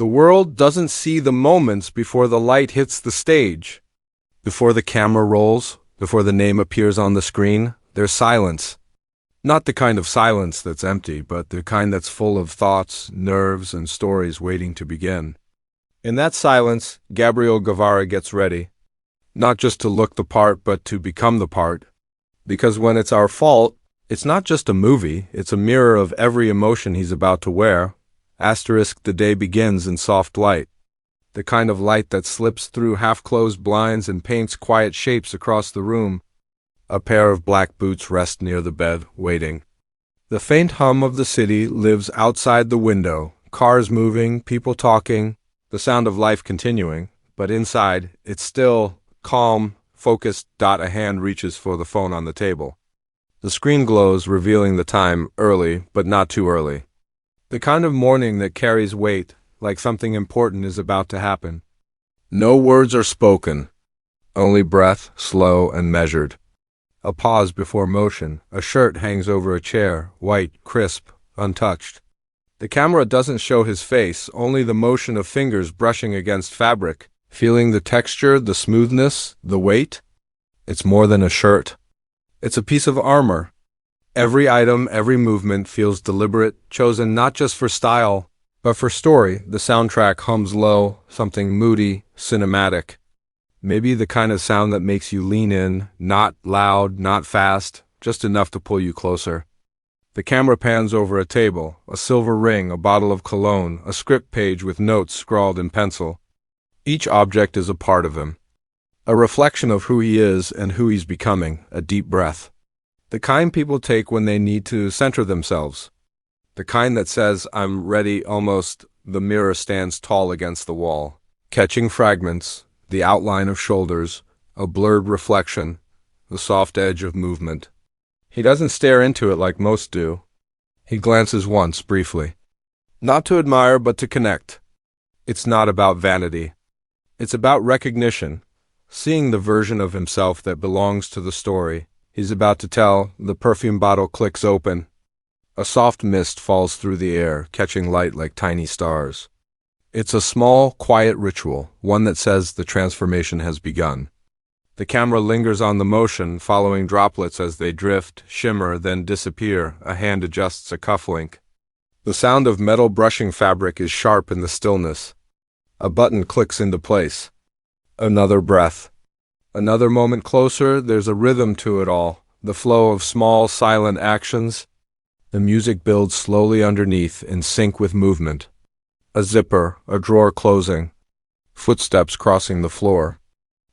The world doesn't see the moments before the light hits the stage. Before the camera rolls, before the name appears on the screen, there's silence. Not the kind of silence that's empty, but the kind that's full of thoughts, nerves, and stories waiting to begin. In that silence, Gabriel Guevara gets ready. Not just to look the part, but to become the part. Because when it's our fault, it's not just a movie, it's a mirror of every emotion he's about to wear. Asterisk, the day begins in soft light. The kind of light that slips through half-closed blinds and paints quiet shapes across the room. A pair of black boots rest near the bed, waiting. The faint hum of the city lives outside the window, cars moving, people talking, the sound of life continuing, but inside, it's still, calm, focused. A hand reaches for the phone on the table. The screen glows, revealing the time, early, but not too early. The kind of morning that carries weight, like something important is about to happen. No words are spoken, only breath, slow and measured. A pause before motion. A shirt hangs over a chair, white, crisp, untouched. The camera doesn't show his face, only the motion of fingers brushing against fabric, feeling the texture, the smoothness, the weight. It's more than a shirt. It's a piece of armor. Every item, every movement feels deliberate, chosen not just for style, but for story. The soundtrack hums low, something moody, cinematic. Maybe the kind of sound that makes you lean in, not loud, not fast, just enough to pull you closer. The camera pans over a table, a silver ring, a bottle of cologne, a script page with notes scrawled in pencil. Each object is a part of him. A reflection of who he is and who he's becoming, a deep breath. The kind people take when they need to center themselves. The kind that says, I'm ready, almost. The mirror stands tall against the wall, catching fragments, the outline of shoulders, a blurred reflection, the soft edge of movement. He doesn't stare into it like most do. He glances once, briefly. Not to admire, but to connect. It's not about vanity. It's about recognition, seeing the version of himself that belongs to the story he's about to tell. The perfume bottle clicks open. A soft mist falls through the air, catching light like tiny stars. It's a small, quiet ritual, one that says the transformation has begun. The camera lingers on the motion, following droplets as they drift, shimmer, then disappear. A hand adjusts a cufflink. The sound of metal brushing fabric is sharp in the stillness. A button clicks into place. Another breath. Another moment closer. There's a rhythm to it all, the flow of small, silent actions. The music builds slowly underneath, in sync with movement. A zipper, a drawer closing, footsteps crossing the floor.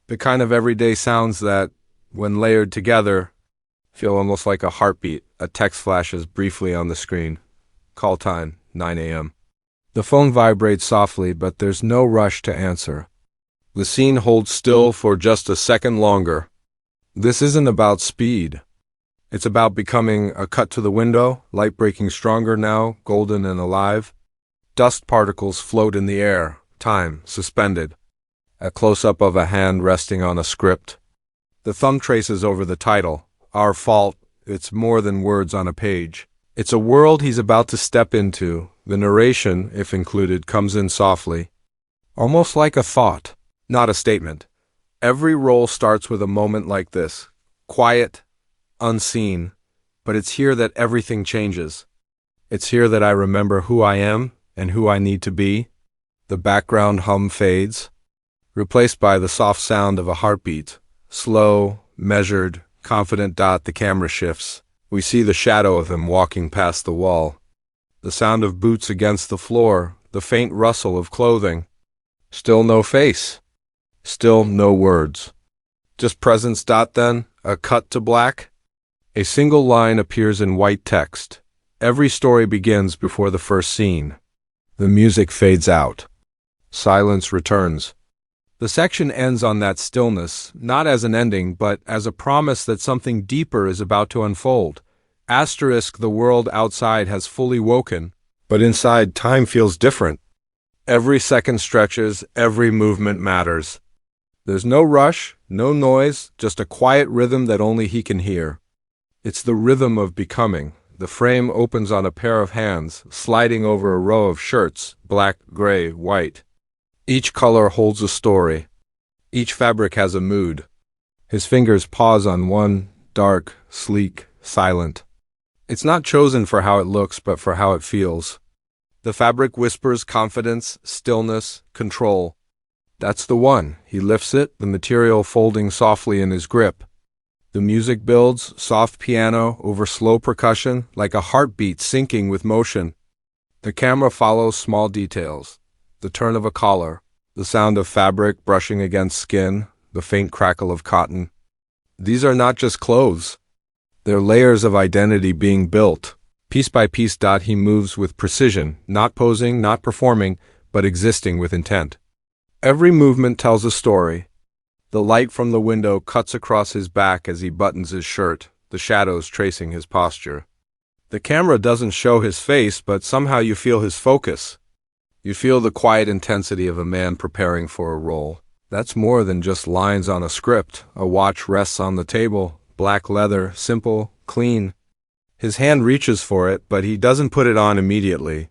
The kind of everyday sounds that, when layered together, feel almost like a heartbeat. A text flashes briefly on the screen. Call time, 9 a.m. The phone vibrates softly, but there's no rush to answer. The scene holds still for just a second longer. This isn't about speed. It's about becoming. A cut to the window, light breaking stronger now, golden and alive. Dust particles float in the air, time suspended. A close-up of a hand resting on a script. The thumb traces over the title, Our Fault. It's more than words on a page. It's a world he's about to step into. The narration, if included, comes in softly. Almost like a thought, not a statement. Every roll starts with a moment like this. Quiet, unseen. But it's here that everything changes. It's here that I remember who I am and who I need to be. The background hum fades, replaced by the soft sound of a heartbeat. Slow, measured, confident. The camera shifts. We see the shadow of him walking past the wall. The sound of boots against the floor, the faint rustle of clothing. Still no face. Still no words. Just presence. Then, a cut to black. A single line appears in white text. Every story begins before the first scene. The music fades out. Silence returns. The section ends on that stillness, not as an ending, but as a promise that something deeper is about to unfold. Asterisk, the world outside has fully woken, but inside time feels different. Every second stretches, every movement matters. There's no rush, no noise, just a quiet rhythm that only he can hear. It's the rhythm of becoming, The frame opens on a pair of hands, sliding over a row of shirts, black, gray, white. Each color holds a story. Each fabric has a mood. His fingers pause on one, dark, sleek, silent. It's not chosen for how it looks, but for how it feels. The fabric whispers confidence, stillness, control. That's the one. He lifts it, the material folding softly in his grip. The music builds, soft piano over slow percussion, like a heartbeat syncing with motion. The camera follows small details. The turn of a collar, the sound of fabric brushing against skin, the faint crackle of cotton. These are not just clothes. They're layers of identity being built. Piece by piece. He moves with precision, not posing, not performing, but existing with intent. Every movement tells a story. The light from the window cuts across his back as he buttons his shirt, the shadows tracing his posture. The camera doesn't show his face, but somehow you feel his focus. You feel the quiet intensity of a man preparing for a role. That's more than just lines on a script. A watch rests on the table, black leather, simple, clean. His hand reaches for it, but he doesn't put it on immediately.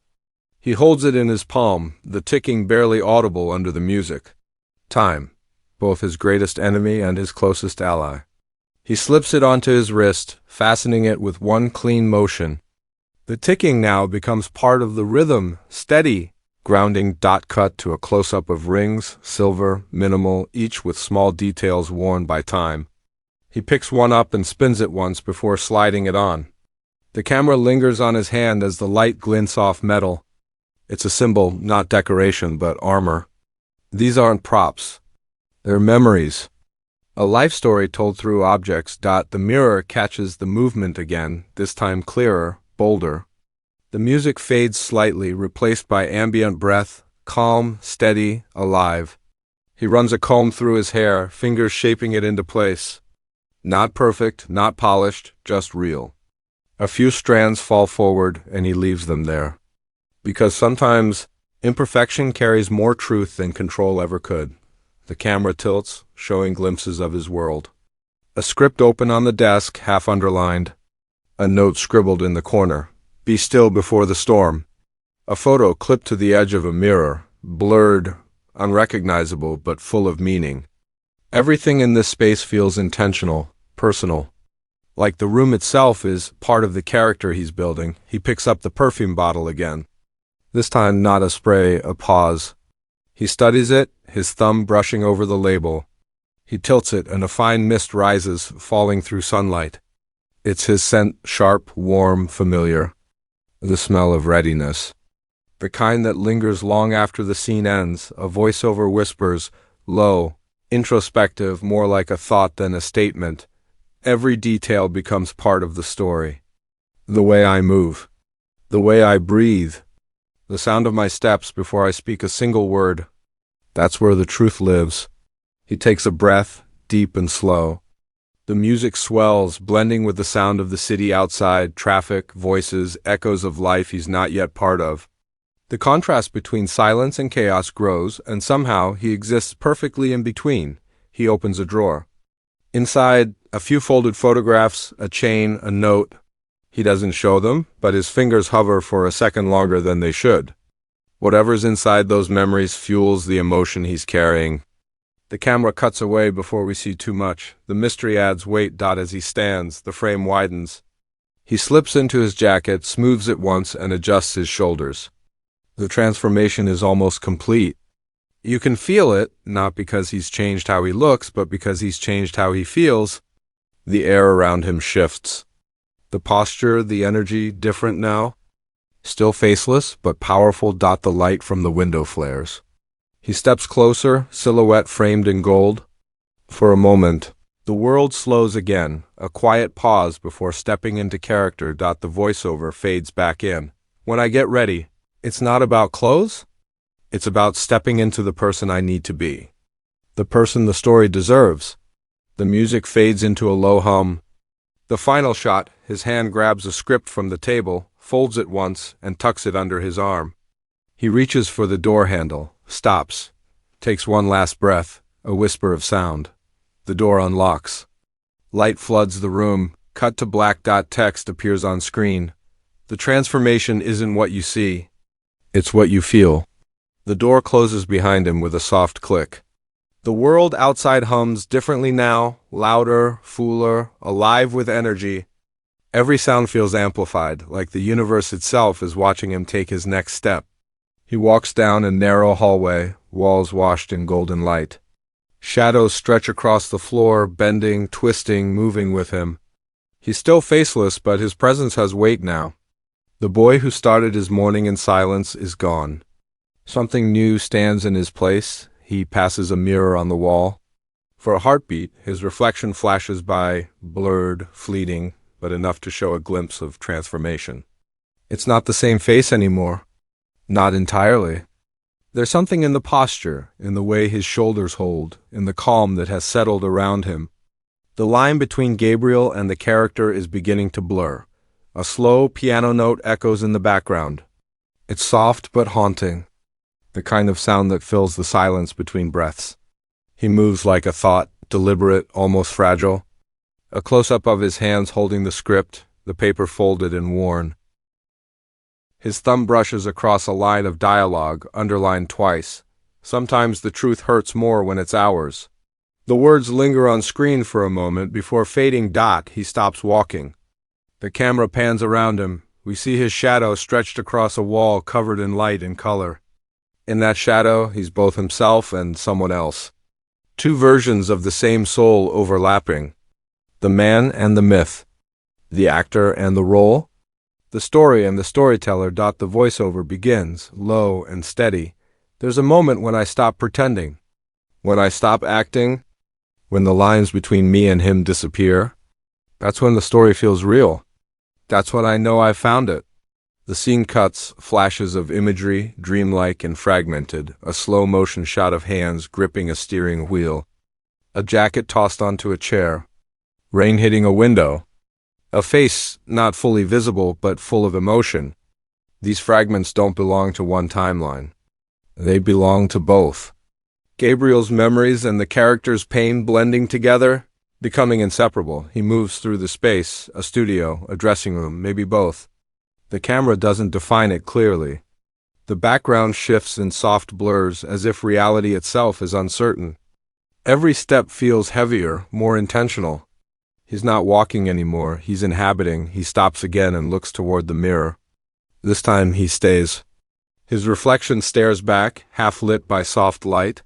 He holds it in his palm, the ticking barely audible under the music. Time, both his greatest enemy and his closest ally. He slips it onto his wrist, fastening it with one clean motion. The ticking now becomes part of the rhythm, steady, grounding. Cut to a close-up of rings, silver, minimal, each with small details worn by time. He picks one up and spins it once before sliding it on. The camera lingers on his hand as the light glints off metal. It's a symbol, not decoration, but armor. These aren't props. They're memories. A life story told through objects. The mirror catches the movement again, this time clearer, bolder. The music fades slightly, replaced by ambient breath, calm, steady, alive. He runs a comb through his hair, fingers shaping it into place. Not perfect, not polished, just real. A few strands fall forward, and he leaves them there. Because sometimes imperfection carries more truth than control ever could. The camera tilts, showing glimpses of his world. A script open on the desk, half underlined. A note scribbled in the corner. Be still before the storm. A photo clipped to the edge of a mirror, blurred, unrecognizable, but full of meaning. Everything in this space feels intentional, personal. Like the room itself is part of the character he's building. He picks up the perfume bottle again. This time not a spray, a pause. He studies it, his thumb brushing over the label. He tilts it, and a fine mist rises, falling through sunlight. It's his scent, sharp, warm, familiar. The smell of readiness. The kind that lingers long after the scene ends. A voiceover whispers, low, introspective, more like a thought than a statement. Every detail becomes part of the story. The way I move. The way I breathe. The sound of my steps before I speak a single word. That's where the truth lives. He takes a breath, deep and slow. The music swells, blending with the sound of the city outside, traffic, voices, echoes of life he's not yet part of. The contrast between silence and chaos grows, and somehow he exists perfectly in between. He opens a drawer. Inside, a few folded photographs, a chain, a note. He doesn't show them, but his fingers hover for a second longer than they should. Whatever's inside those memories fuels the emotion he's carrying. The camera cuts away before we see too much. The mystery adds weight. As he stands, the frame widens. He slips into his jacket, smooths it once, and adjusts his shoulders. The transformation is almost complete. You can feel it, not because he's changed how he looks, but because he's changed how he feels. The air around him shifts. The posture, the energy, different now. Still faceless, but powerful. The light from the window flares. He steps closer, silhouette framed in gold. For a moment, the world slows again, a quiet pause before stepping into character. The voiceover fades back in. When I get ready, it's not about clothes. It's about stepping into the person I need to be. The person the story deserves. The music fades into a low hum. The final shot, his hand grabs a script from the table, folds it once, and tucks it under his arm. He reaches for the door handle, stops, takes one last breath, a whisper of sound. The door unlocks. Light floods the room. Cut to black. Text appears on screen. The transformation isn't what you see, it's what you feel. The door closes behind him with a soft click. The world outside hums differently now, louder, fuller, alive with energy. Every sound feels amplified, like the universe itself is watching him take his next step. He walks down a narrow hallway, walls washed in golden light. Shadows stretch across the floor, bending, twisting, moving with him. He's still faceless, but his presence has weight now. The boy who started his morning in silence is gone. Something new stands in his place. He passes a mirror on the wall. For a heartbeat, his reflection flashes by, blurred, fleeting, but enough to show a glimpse of transformation. It's not the same face anymore. Not entirely. There's something in the posture, in the way his shoulders hold, in the calm that has settled around him. The line between Gabriel and the character is beginning to blur. A slow piano note echoes in the background. It's soft but haunting, the kind of sound that fills the silence between breaths. He moves like a thought, deliberate, almost fragile. A close-up of his hands holding the script, the paper folded and worn. His thumb brushes across a line of dialogue, underlined twice. Sometimes the truth hurts more when it's ours. The words linger on screen for a moment before fading. He stops walking. The camera pans around him. We see his shadow stretched across a wall covered in light and color. In that shadow, he's both himself and someone else. Two versions of the same soul overlapping. The man and the myth. The actor and the role. The story and the storyteller. The voiceover begins, low and steady. There's a moment when I stop pretending. When I stop acting. When the lines between me and him disappear. That's when the story feels real. That's when I know I've found it. The scene cuts, flashes of imagery, dreamlike and fragmented, a slow-motion shot of hands gripping a steering wheel. A jacket tossed onto a chair. Rain hitting a window. A face not fully visible but full of emotion. These fragments don't belong to one timeline. They belong to both. Gabriel's memories and the character's pain blending together, becoming inseparable. He moves through the space, a studio, a dressing room, maybe both. The camera doesn't define it clearly. The background shifts in soft blurs as if reality itself is uncertain. Every step feels heavier, more intentional. He's not walking anymore, he's inhabiting. He stops again and looks toward the mirror. This time he stays. His reflection stares back, half lit by soft light.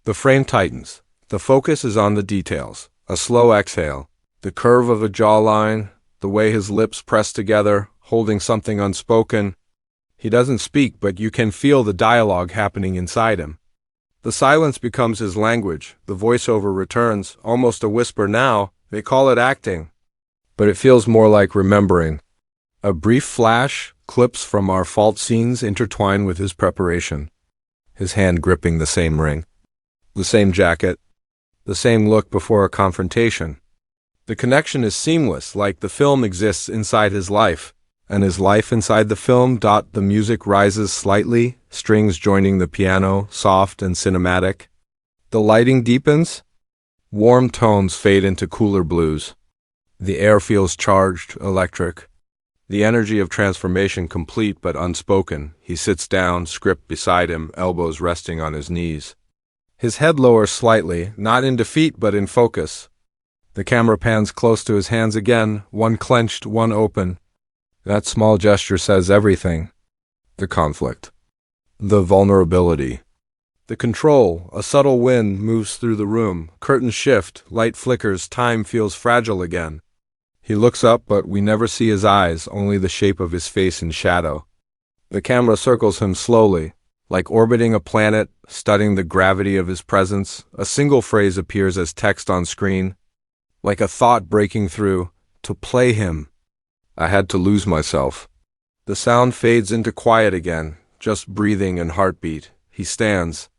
The frame tightens. The focus is on the details. A slow exhale. The curve of a jawline, the way his lips press together, holding something unspoken. He doesn't speak, but you can feel the dialogue happening inside him. The silence becomes his language. The voiceover returns, almost a whisper now. They call it acting. But it feels more like remembering. A brief flash, clips from our fault scenes intertwine with his preparation. His hand gripping the same ring. The same jacket. The same look before a confrontation. The connection is seamless, like the film exists inside his life, and his life inside the film. The music rises slightly, strings joining the piano, soft and cinematic. The lighting deepens. Warm tones fade into cooler blues. The air feels charged, electric. The energy of transformation complete but unspoken. He sits down, script beside him, elbows resting on his knees. His head lowers slightly, not in defeat but in focus. The camera pans close to his hands again, one clenched, one open. That small gesture says everything. The conflict. The vulnerability. The control. A subtle wind moves through the room. Curtains shift, light flickers, time feels fragile again. He looks up, but we never see his eyes, only the shape of his face in shadow. The camera circles him slowly. Like orbiting a planet, studying the gravity of his presence, a single phrase appears as text on screen. Like a thought breaking through, to play him. I had to lose myself. The sound fades into quiet again, just breathing and heartbeat. He stands.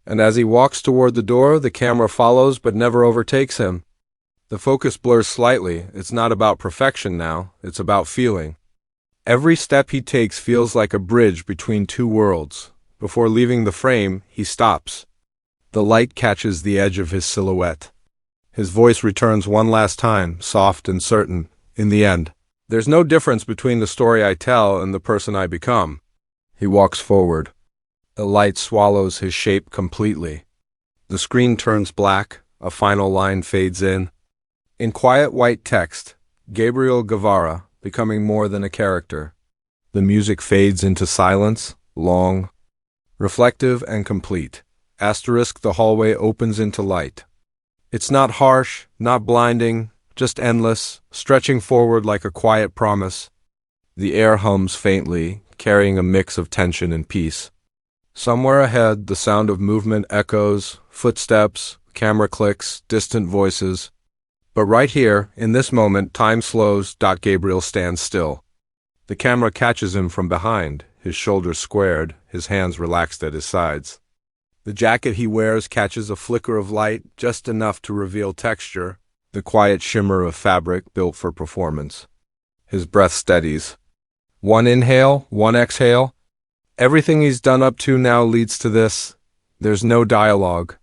And as he walks toward the door, the camera follows but never overtakes him. The focus blurs slightly. It's not about perfection now, it's about feeling. Every step he takes feels like a bridge between two worlds. Before leaving the frame, he stops. The light catches the edge of his silhouette. His voice returns one last time, soft and certain. In the end, There's no difference between the story I tell and the person I become. He walks forward. The light swallows his shape completely. The screen turns black, a final line fades in. In quiet white text, Gabriel Guevara, becoming more than a character. The music fades into silence, long, reflective and complete. Asterisk, the hallway opens into light. It's not harsh, not blinding, just endless, stretching forward like a quiet promise. The air hums faintly, carrying a mix of tension and peace. Somewhere ahead, the sound of movement echoes, footsteps, camera clicks, distant voices. But right here, in this moment, time slows. Gabriel stands still. The camera catches him from behind, his shoulders squared, his hands relaxed at his sides. The jacket he wears catches a flicker of light, just enough to reveal texture, the quiet shimmer of fabric built for performance. His breath steadies. One inhale, one exhale. Everything he's done up to now leads to this. There's no dialogue.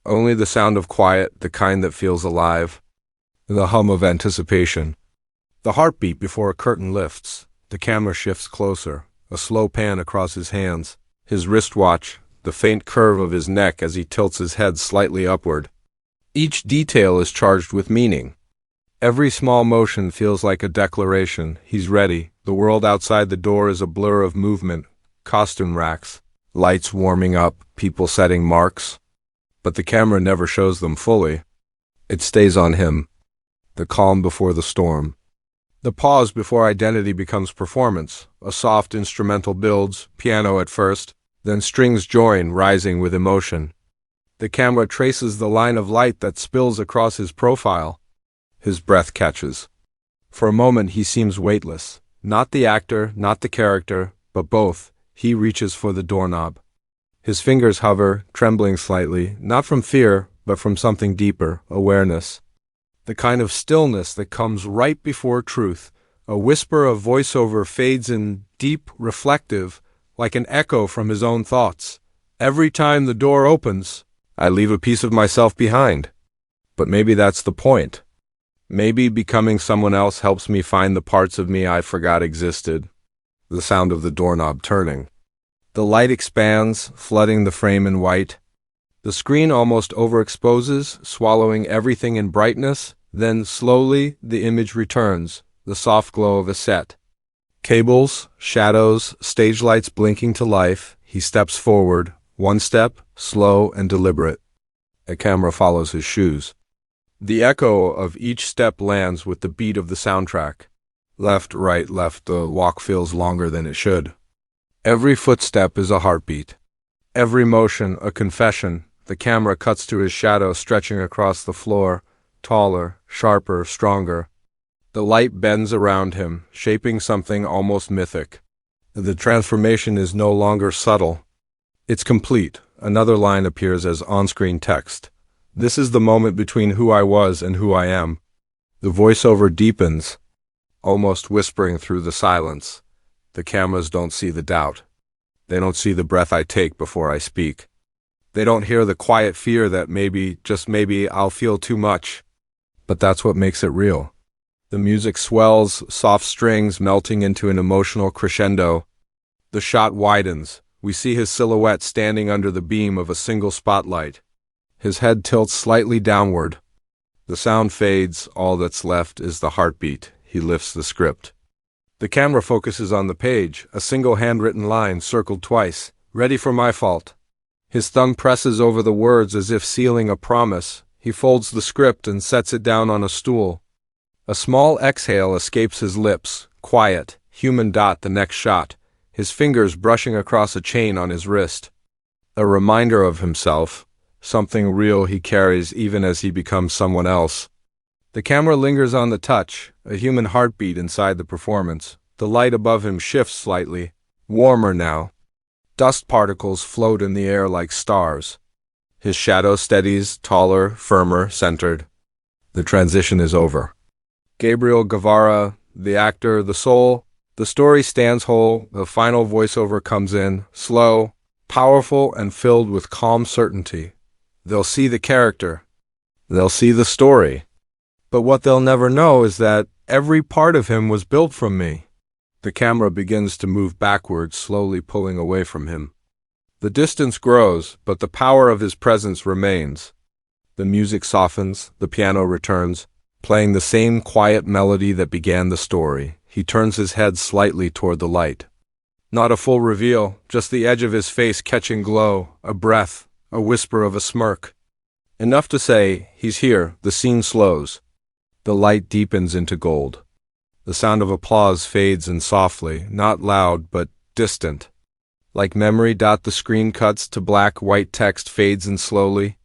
Only the sound of quiet, the kind that feels alive. The hum of anticipation. The heartbeat before a curtain lifts. The camera shifts closer, a slow pan across his hands. His wristwatch, the faint curve of his neck as he tilts his head slightly upward. Each detail is charged with meaning. Every small motion feels like a declaration. He's ready. The world outside the door is a blur of movement, costume racks, lights warming up, people setting marks. But the camera never shows them fully. It stays on him. The calm before the storm. The pause before identity becomes performance. A soft instrumental builds, piano at first, then strings join, rising with emotion. The camera traces the line of light that spills across his profile. His breath catches. For a moment he seems weightless. Not the actor, not the character, but both. He reaches for the doorknob. His fingers hover, trembling slightly, not from fear, but from something deeper, awareness. The kind of stillness that comes right before truth. A whisper of voiceover fades in, deep, reflective, like an echo from his own thoughts. Every time the door opens, I leave a piece of myself behind. But maybe that's the point. Maybe becoming someone else helps me find the parts of me I forgot existed. The sound of the doorknob turning. The light expands, flooding the frame in white. The screen almost overexposes, swallowing everything in brightness. Then, slowly, the image returns, the soft glow of a set. Cables, shadows, stage lights blinking to life. He steps forward, one step, slow and deliberate. A camera follows his shoes. The echo of each step lands with the beat of the soundtrack. Left, right, left, the walk feels longer than it should. Every footstep is a heartbeat. Every motion, a confession. The camera cuts to his shadow stretching across the floor, taller, sharper, stronger. The light bends around him, shaping something almost mythic. The transformation is no longer subtle. It's complete. Another line appears as on-screen text. This is the moment between who I was and who I am. The voiceover deepens, almost whispering through the silence. The cameras don't see the doubt. They don't see the breath I take before I speak. They don't hear the quiet fear that maybe, just maybe, I'll feel too much. But that's what makes it real. The music swells, soft strings melting into an emotional crescendo. The shot widens. We see his silhouette standing under the beam of a single spotlight. His head tilts slightly downward. The sound fades. All that's left is the heartbeat. He lifts the script. The camera focuses on the page, a single handwritten line circled twice. Ready for my fault. His thumb presses over the words as if sealing a promise. He folds the script and sets it down on a stool. A small exhale escapes his lips, quiet, human. The next shot, his fingers brushing across a chain on his wrist. A reminder of himself, something real he carries even as he becomes someone else. The camera lingers on the touch, a human heartbeat inside the performance. The light above him shifts slightly, warmer now. Dust particles float in the air like stars. His shadow steadies, taller, firmer, centered. The transition is over. Gabriel Guevara, the actor, the soul. The story stands whole. The final voiceover comes in, slow, powerful, and filled with calm certainty. They'll see the character. They'll see the story. But what they'll never know is that Every part of him was built from me. The camera begins to move backwards, slowly pulling away from him. The distance grows, but the power of his presence remains. The music softens, the piano returns, playing the same quiet melody that began the story. He turns his head slightly toward the light. Not a full reveal, just the edge of his face catching glow, a breath, a whisper of a smirk. Enough to say, he's here. The scene slows. The light deepens into gold. The sound of applause fades in softly, not loud, but distant. Like memory. The screen cuts to black, white text fades in slowly.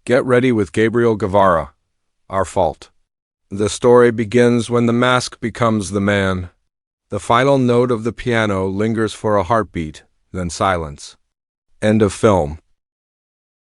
Get ready with Gabriel Guevara. Our fault. The story begins when the mask becomes the man. The final note of the piano lingers for a heartbeat, then silence. End of film.